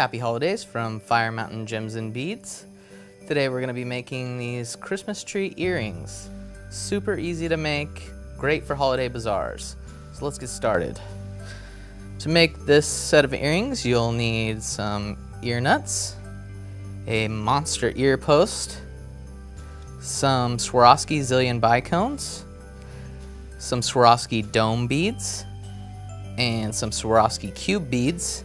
Happy holidays from Fire Mountain Gems and Beads. Today we're going to be making these Christmas tree earrings. Super easy to make, great for holiday bazaars. So let's get started. To make this set of earrings, you'll need some ear nuts, a monster ear post, some Swarovski zillion bicones, some Swarovski dome beads, and some Swarovski cube beads,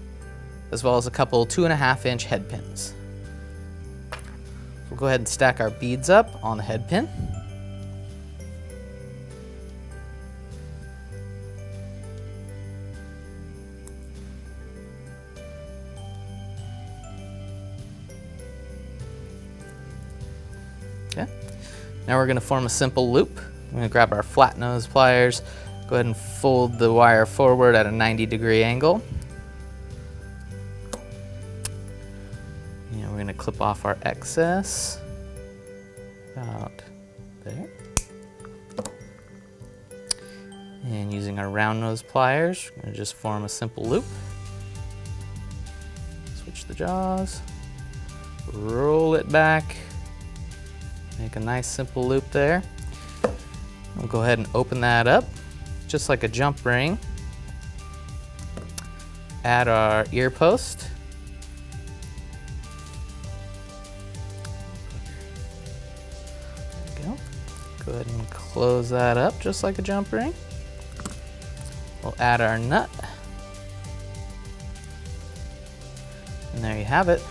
as well as a couple 2.5-inch head pins. We'll go ahead and stack our beads up on the head pin. Okay. Now we're going to form a simple loop. I'm going to grab our flat nose pliers, go ahead and fold the wire forward at a 90-degree angle. And we're going to clip off our excess about there. And using our round nose pliers, we're going to just form a simple loop. Switch the jaws, roll it back, make a nice simple loop there. We'll go ahead and open that up, just like a jump ring. Add our ear post. There we go. Go ahead and close that up, just like a jump ring. We'll add our nut. And there you have it.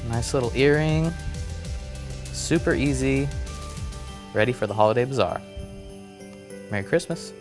Nice little earring. Super easy. Ready for the holiday bazaar. Merry Christmas.